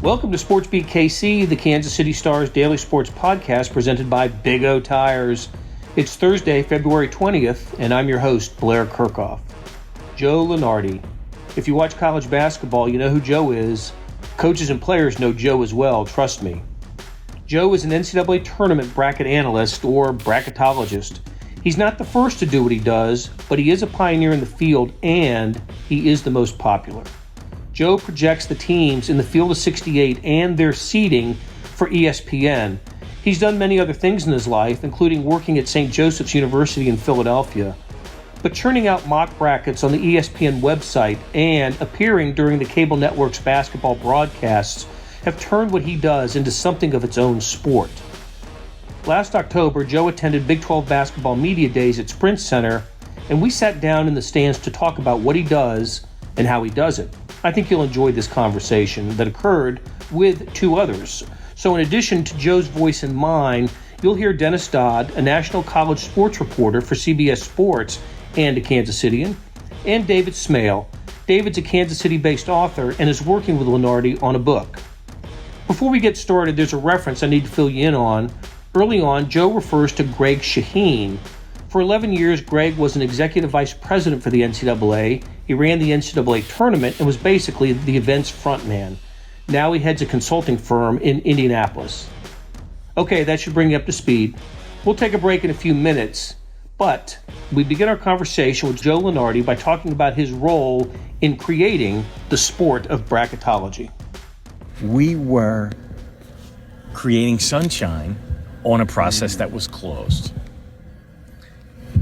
Welcome to Sports Beat KC, the Kansas City Star's daily sports podcast presented by Big O Tires. It's Thursday, February 20th, and I'm your host, Blair Kirchhoff. Joe Lunardi. If you watch college basketball, you know who Joe is. Coaches and players know Joe as well, trust me. Joe is an NCAA Tournament bracket analyst or bracketologist. He's not the first to do what he does, but he is a pioneer in the field and he is the most popular. Joe projects the teams in the field of 68 and their seeding for ESPN. He's done many other things in his life, including working at St. Joseph's University in Philadelphia. But churning out mock brackets on the ESPN website and appearing during the cable network's basketball broadcasts have turned what he does into something of its own sport. Last October, Joe attended Big 12 Basketball Media Days at Sprint Center, and we sat down in the stands to talk about what he does and how he does it. I think you'll enjoy this conversation that occurred with two others. So in addition to Joe's voice and mine, you'll hear Dennis Dodd, a national college sports reporter for CBS Sports and a Kansas Citian, and David Smale. David's a Kansas City-based author and is working with Lunardi on a book. Before we get started, there's a reference I need to fill you in on. Early on, Joe refers to Greg Shaheen. For 11 years, Greg was an executive vice president for the NCAA. He ran the NCAA Tournament and was basically the event's frontman. Now he heads a consulting firm in Indianapolis. Okay, that should bring you up to speed. We'll take a break in a few minutes, but we begin our conversation with Joe Lunardi by talking about his role in creating the sport of bracketology. We were creating sunshine on a process that was closed.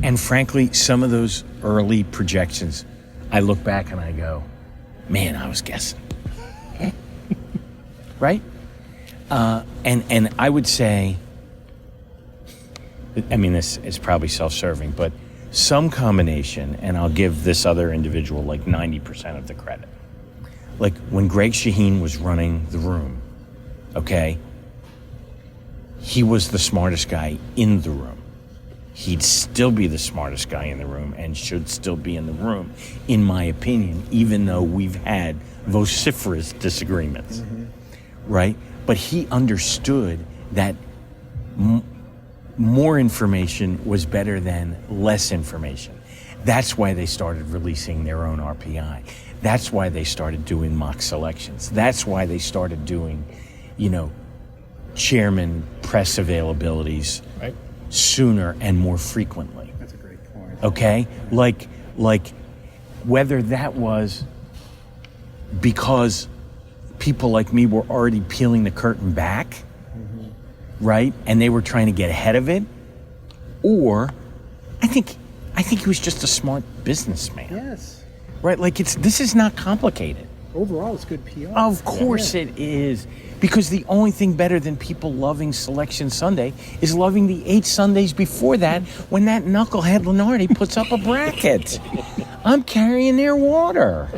And frankly, some of those early projections, I look back and I go, man, I was guessing. Right? And I would say, I mean, this is probably self-serving, but some combination, and I'll give this other individual like 90% of the credit. Like when Greg Shaheen was running the room, okay, he was the smartest guy in the room. He'd still be the smartest guy in the room and should still be in the room, in my opinion, even though we've had vociferous disagreements, right? But he understood that more information was better than less information. That's why they started releasing their own RPI. That's why they started doing mock selections. That's why they started doing, chairman press availabilities. Right. Sooner and more frequently. That's a great point. Okay? Like whether that was because people like me were already peeling the curtain back, right? And they were trying to get ahead of it, or I think he was just a smart businessman. Yes. Right? Like this is not complicated. Overall, it's good PR. Of course it is. Because the only thing better than people loving Selection Sunday is loving the 8 Sundays before that when that knucklehead Lunardi puts up a bracket. I'm carrying their water.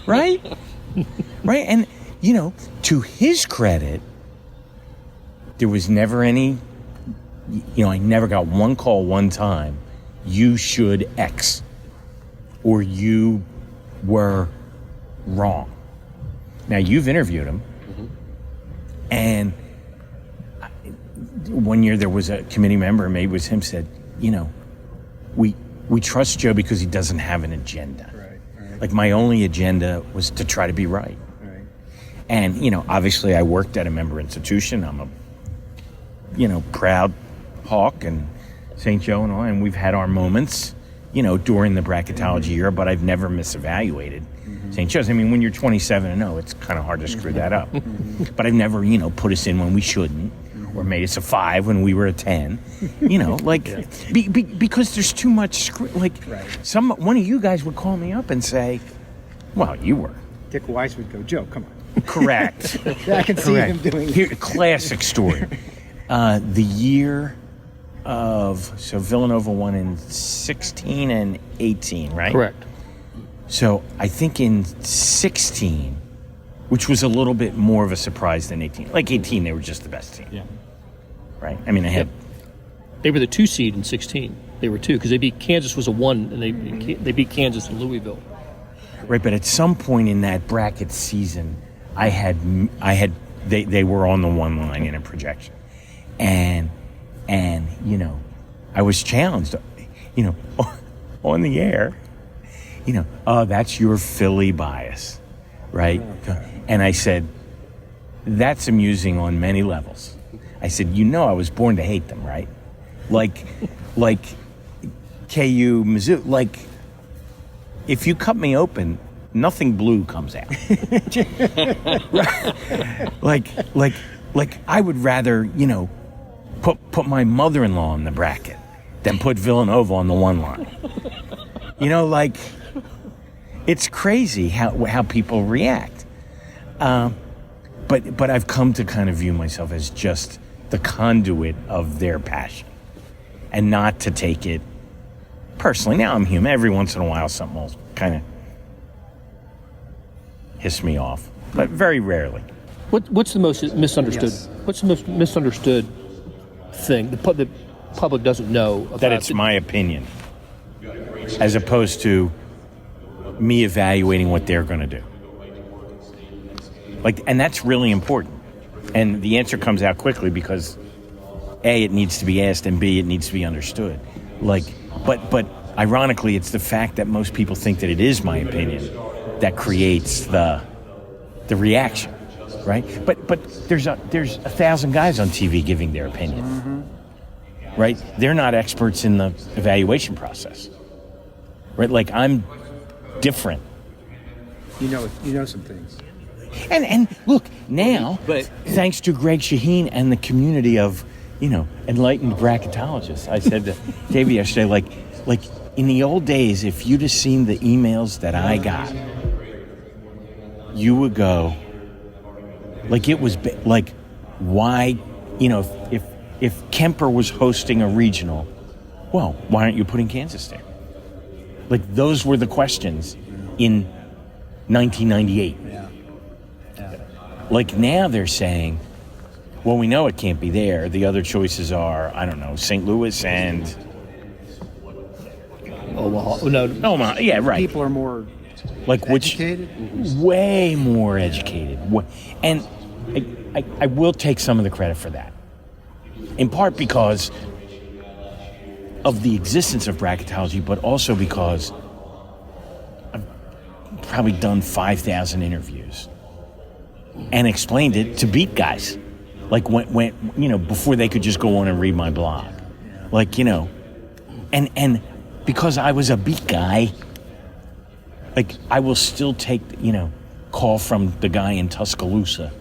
Right? Right? And, to his credit, there was never any, I never got one call one time, you should X, or you were wrong. Now, you've interviewed him. And one year there was a committee member, maybe it was him, said, we trust Joe because he doesn't have an agenda. Right. Like my only agenda was to try to be right. And, obviously I worked at a member institution. I'm a, proud Hawk and St. Joe and all, and we've had our moments, during the bracketology year, but I've never misevaluated St. Joe's. I mean, when you're 27-0, it's kind of hard to screw that up. But I've never, put us in when we shouldn't, or made us a 5 when we were a 10. Because there's too much one of you guys would call me up and say, "Well, you were." Dick Weiss would go, "Joe, come on." Correct. I can see him doing Here, classic story. The year of Villanova won in 16 and 18, right? Correct. So I think in 16, which was a little bit more of a surprise than 18. Like 18, they were just the best team. Yeah. Right? I mean, They were the 2 seed in 16. They were 2 because they beat Kansas was a 1, and they beat Kansas in Louisville. Right, but at some point in that bracket season, they were on the one line in a projection, and I was challenged, on the air, oh, that's your Philly bias, right? And I said, that's amusing on many levels. I said, I was born to hate them, right? Like KU, Mizzou, like, if you cut me open, nothing blue comes out. like I would rather, put my mother-in-law in the bracket than put Villanova on the one line. It's crazy how people react. But I've come to kind of view myself as just the conduit of their passion and not to take it personally. Now I'm human. Every once in a while something will kind of hiss me off, but very rarely. What's the most misunderstood? Yes. What's the most misunderstood thing the public doesn't know about That it's my opinion, as opposed to me evaluating what they're going to do. And that's really important. And the answer comes out quickly because A, it needs to be asked, and B, it needs to be understood. But ironically, it's the fact that most people think that it is my opinion that creates the reaction, right? But there's 1,000 guys on TV giving their opinion, right? They're not experts in the evaluation process, right? Like, I'm different. You know some things. And look, now, thanks to Greg Shaheen and the community of, enlightened bracketologists, I said to David yesterday, like in the old days, if you'd have seen the emails that I got, you would go, it was why, if Kemper was hosting a regional, well, why aren't you putting Kansas there? Those were the questions in 1998. Now they're saying, well, we know it can't be there. The other choices are, I don't know, St. Louis and Omaha. No, Omaha. Yeah, right. People are more educated? Way more educated. And I will take some of the credit for that. In part because of the existence of bracketology, but also because I've probably done 5,000 interviews and explained it to beat guys, when before they could just go on and read my blog, and because I was a beat guy, I will still take call from the guy in Tuscaloosa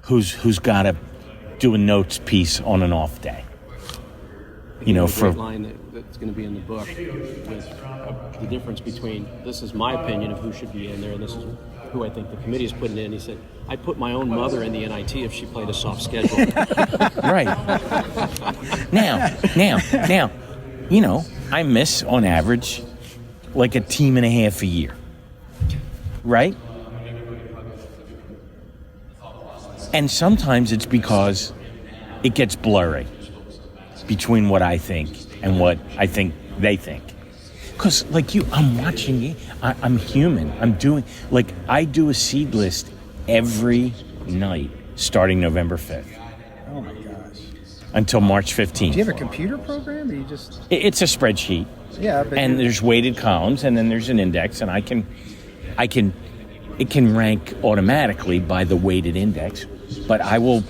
who's got to do a notes piece on an off day, for line that's going to be in the book with the difference between this is my opinion of who should be in there and this is who I think the committee is putting in. He said, I put my own mother in the NIT if she played a soft schedule. Right. Now, I miss on average a team and a half a year. Right? And sometimes it's because it gets blurry between what I think and what I think they think. Because, I'm watching you. I'm human. I'm doing, I do a seed list every night starting November 5th. Oh, my gosh. Until March 15th. Do you have a computer program, or you just... It's a spreadsheet. Yeah, but... And there's weighted columns, and then there's an index, and it can rank automatically by the weighted index, but I will...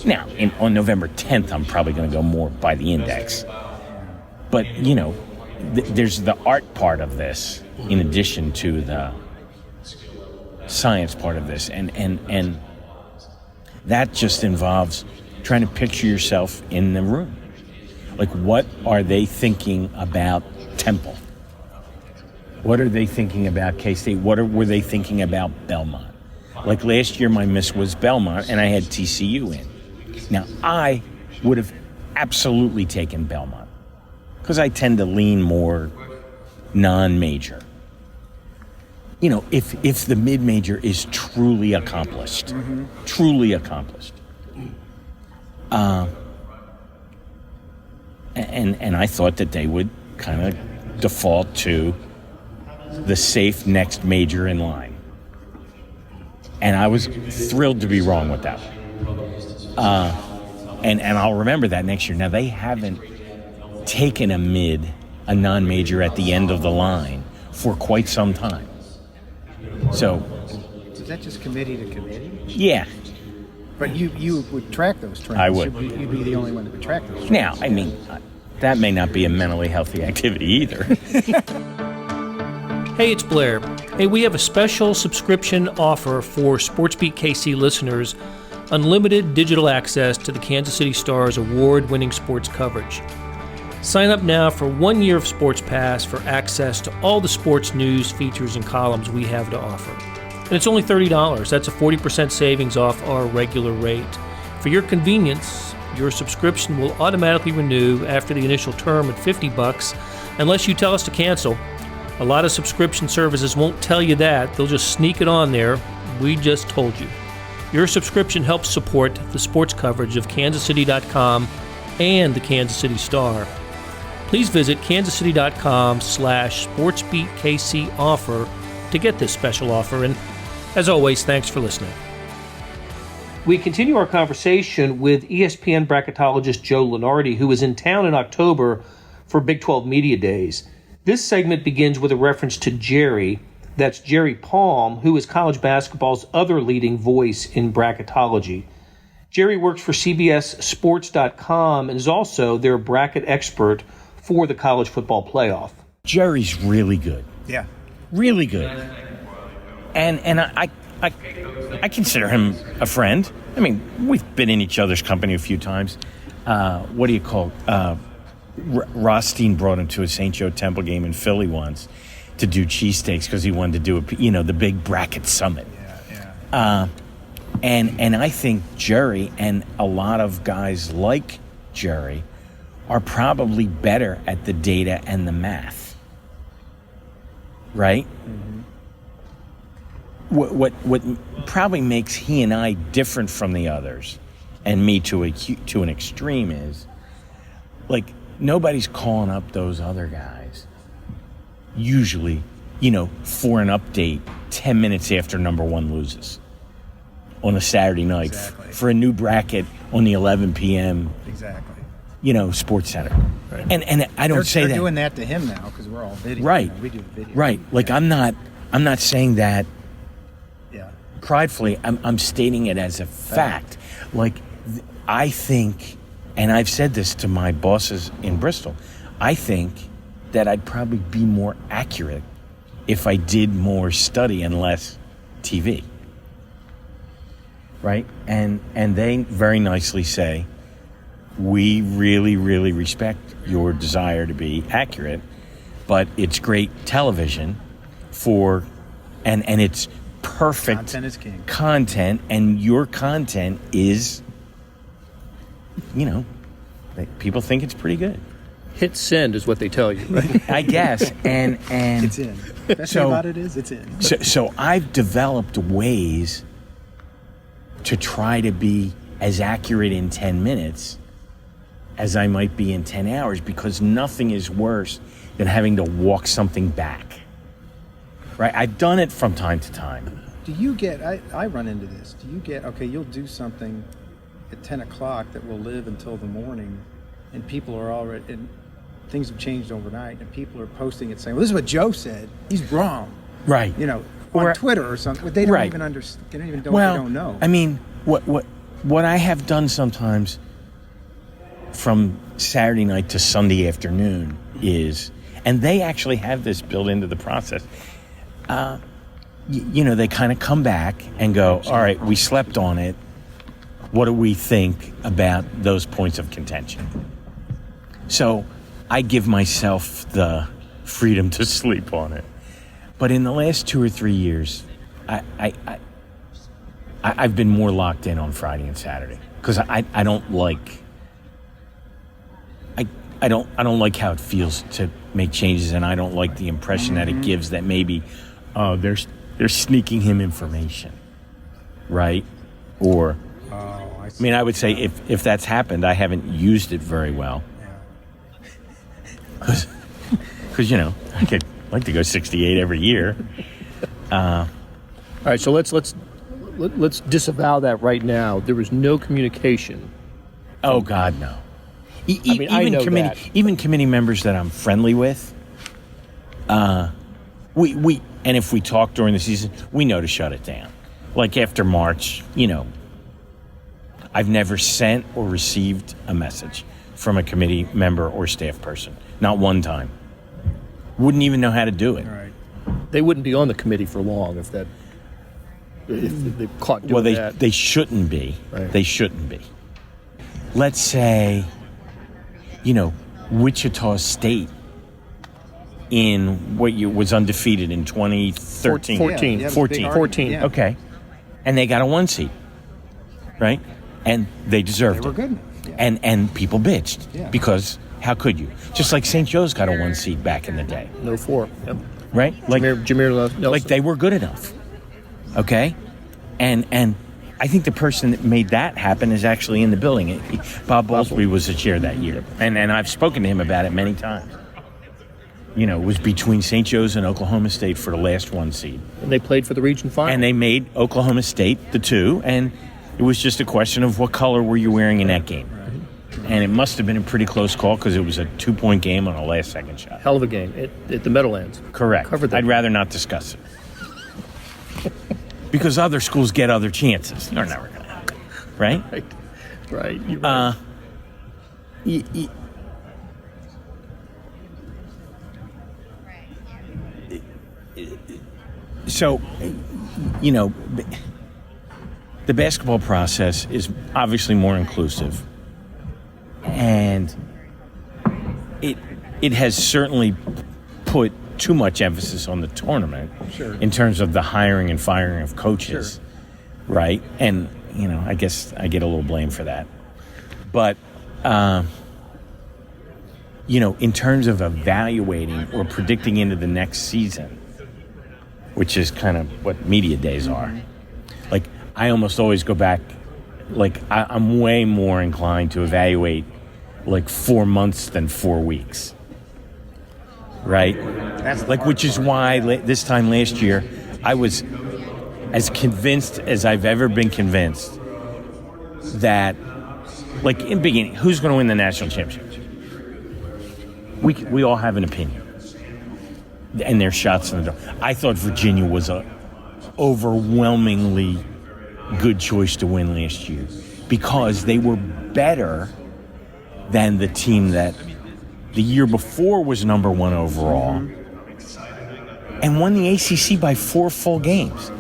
Now, on November 10th, I'm probably going to go more by the index. But, there's the art part of this in addition to the science part of this. And that just involves trying to picture yourself in the room. What are they thinking about Temple? What are they thinking about K-State? Were they thinking about Belmont? Last year, my miss was Belmont, and I had TCU in. Now, I would have absolutely taken Belmont because I tend to lean more non-major. If the mid-major is truly accomplished, and I thought that they would kind of default to the safe next major in line. And I was thrilled to be wrong with that. And I'll remember that next year. Now, they haven't taken a non-major at the end of the line for quite some time. So, Is that just committee to committee? yeah. But you would track those trends. I would. You'd be the only one that would track those trends. Now, I mean, that may not be a mentally healthy activity either. Hey, it's Blair. Hey, we have a special subscription offer for SportsBeat KC listeners, unlimited digital access to the Kansas City Stars award-winning sports coverage. Sign up now for 1 year of Sports Pass for access to all the sports news, features, and columns we have to offer. And it's only $30. That's a 40% savings off our regular rate. For your convenience, your subscription will automatically renew after the initial term at $50 unless you tell us to cancel. A lot of subscription services won't tell you that. They'll just sneak it on there. We just told you. Your subscription helps support the sports coverage of kansascity.com and the Kansas City Star. Please visit kansascity.com/sportsbeatkc offer to get this special offer. And as always, thanks for listening. We continue our conversation with ESPN bracketologist Joe Lunardi, who was in town in October for Big 12 Media Days. This segment begins with a reference to Jerry. That's Jerry Palm, who is college basketball's other leading voice in bracketology. Jerry works for CBSSports.com and is also their bracket expert for the college football playoff. Jerry's really good. Yeah. Really good. And I consider him a friend. I mean, we've been in each other's company a few times. What do you call it? Rothstein brought him to a St. Joe Temple game in Philly once to do cheesesteaks because he wanted to do the big bracket summit. Yeah. And I think Jerry and a lot of guys like Jerry are probably better at the data and the math. Right? Mm-hmm. What probably makes he and I different from the others, and me to an extreme, is like nobody's calling up those other guys usually, for an update 10 minutes after number one loses on a Saturday night. Exactly. For a new bracket on the 11 p.m. Exactly. Sports center. Right. And I don't say they're that. doing that to him now because we're all video. Right. We do video. Right. Like I'm not saying that Yeah. pridefully. I'm stating it as a fact. Like I think, and I've said this to my bosses in Bristol, I think that I'd probably be more accurate if I did more study and less TV. Right? And they very nicely say, we really, really respect your desire to be accurate, but it's great television and it's perfect Content is king. content, and your content is, people think it's pretty good. Hit send is what they tell you. Right? I guess. And It's in. Best thing about it is it's in. So I've developed ways to try to be as accurate in 10 minutes as I might be in 10 hours, because nothing is worse than having to walk something back. Right? I've done it from time to time. Do you get, I run into this, do you get, okay, you'll do something at 10 o'clock that will live until the morning, and people are already, and things have changed overnight, and people are posting it saying, well, this is what Joe said, he's wrong. Right. On Twitter or something, but they don't even understand, they don't know. I mean, what I have done sometimes from Saturday night to Sunday afternoon is, and they actually have this built into the process, they kind of come back and go, all right, we slept on it. What do we think about those points of contention? So I give myself the freedom to sleep on it. But in the last 2 or 3 years, I've been more locked in on Friday and Saturday because I don't like how it feels to make changes, and I don't like the impression that it gives that maybe they're sneaking him information, right? Or I mean, I would say if that's happened, I haven't used it very well. Because I could like to go 68 every year. All right, so let's let's disavow that right now. There was no communication. Oh God, no. I know that. Even committee members that I'm friendly with, we and if we talk during the season, we know to shut it down. Like after March, I've never sent or received a message from a committee member or staff person. Not one time. Wouldn't even know how to do it. Right. They wouldn't be on the committee for long if they caught doing that. They shouldn't be. Right. They shouldn't be. Let's say, Wichita State in what was undefeated in 2013. 14. Yeah, 14. Yeah. Okay. And they got a 1 seed, right? And they deserved They were it. good. Yeah. And people bitched Yeah. because how could you? Just like St. Joe's got a 1 seed back in the day, No 4. Yep. right? Like Jameer Nelson. like they were good enough. Okay? And I think the person that made that happen is actually in the building. Bob Bowlesby was the chair that year. And I've spoken to him about it many times. It was between St. Joe's and Oklahoma State for the last 1 seed. And they played for the region final. And they made Oklahoma State the 2, and it was just a question of what color were you wearing in that game. And it must have been a pretty close call because it was a 2-point game on a last-second shot. Hell of a game at the Meadowlands. Correct. Covered that. I'd rather not discuss it. Because other schools get other chances. They're never going to happen. Right? Right. You're right. So, the basketball process is obviously more inclusive. And it has certainly put too much emphasis on the tournament in terms of the hiring and firing of coaches, right? And, I guess I get a little blame for that. But, in terms of evaluating or predicting into the next season, which is kind of what media days are, like, I almost always go back, like, I'm way more inclined to evaluate, like, 4 months than 4 weeks. Right? Which is why this time last year, I was as convinced as I've ever been convinced that, like, in the beginning, who's going to win the national championship? We all have an opinion. And there's shots in the door. I thought Virginia was a overwhelmingly good choice to win last year because they were better than the team that the year before was number 1 overall and won the ACC by 4 full games.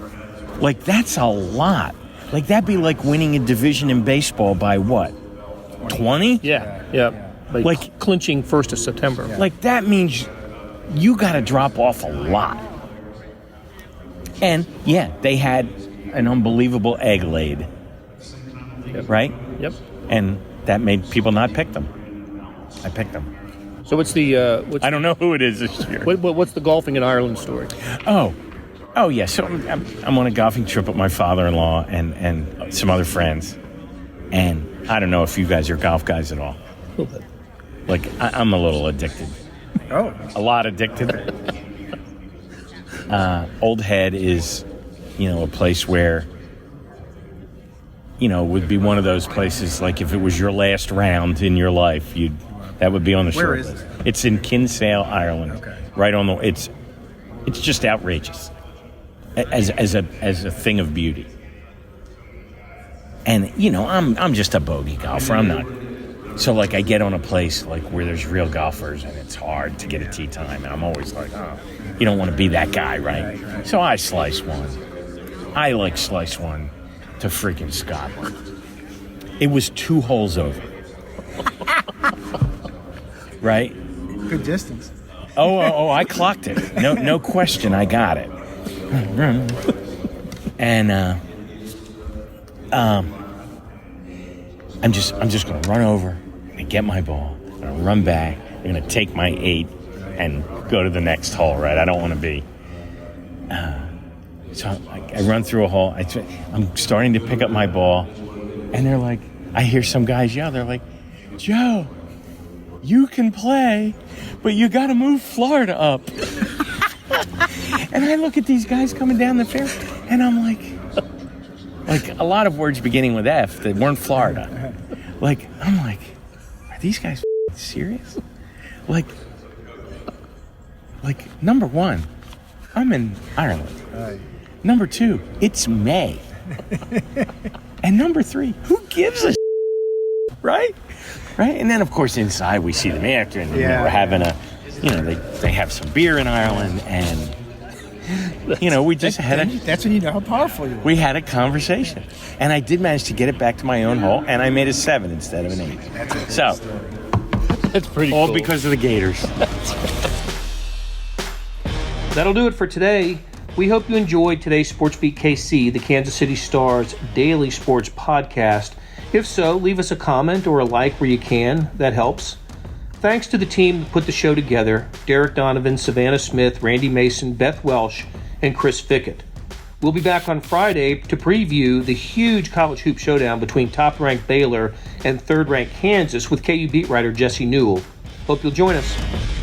Like, that's a lot. Like, that'd be like winning a division in baseball by what? 20? Yeah. Like clinching 1st of September. Yeah. Like, that means you got to drop off a lot. And, they had an unbelievable egg laid. Yep. Right? Yep. And that made people not pick them. I picked them. So what's the I don't know who it is this year. what's the golfing in Ireland story? Oh, yeah. So I'm on a golfing trip with my father-in-law and some other friends. And I don't know if you guys are golf guys at all. A little bit. Like, I'm a little addicted. Oh. A lot addicted. Old Head is, a place where, would be one of those places, like if it was your last round in your life, that would be on the short Where is list. it? It's in Kinsale, Ireland. Okay. Right on it's just outrageous as a thing of beauty. And, I'm just a bogey golfer. I'm not. So, like, I get on a place, like, where there's real golfers, and it's hard to get a tee time. And I'm always like, you don't want to be that guy, right? So I slice one. I, slice one to freaking Scotland. It was 2 holes over. Right? Good distance. Oh, I clocked it. No question, I got it. And, I'm just going to run over and get my ball. I'm going to run back. I'm going to take my 8 and go to the next hole, right? I don't want to be. So I run through a hole. I'm starting to pick up my ball. And they're like, I hear some guys yell. They're like, Joe, you can play, but you got to move Florida up. And I look at these guys coming down the fairway, and I'm like, Like, a lot of words beginning with F that weren't Florida. Like, I'm like, are these guys serious? Like, number one, I'm in Ireland. Right. Number two, it's May. And number three, who gives a right? Right? And then, of course, inside we see them after, and we're having they have some beer in Ireland, and we just that's when you know how powerful you are. We had a conversation, and I did manage to get it back to my own hole, and I made a 7 instead of an 8. That's a great So, story. That's pretty all cool. because of the Gators. That'll do it for today. We hope you enjoyed today's Sports Beat KC, the Kansas City Star's daily sports podcast. If so, leave us a comment or a like where you can. That helps. Thanks to the team that put the show together: Derek Donovan, Savannah Smith, Randy Mason, Beth Welsh, and Chris Fickett. We'll be back on Friday to preview the huge college hoop showdown between top-ranked Baylor and third-ranked Kansas with KU beat writer Jesse Newell. Hope you'll join us.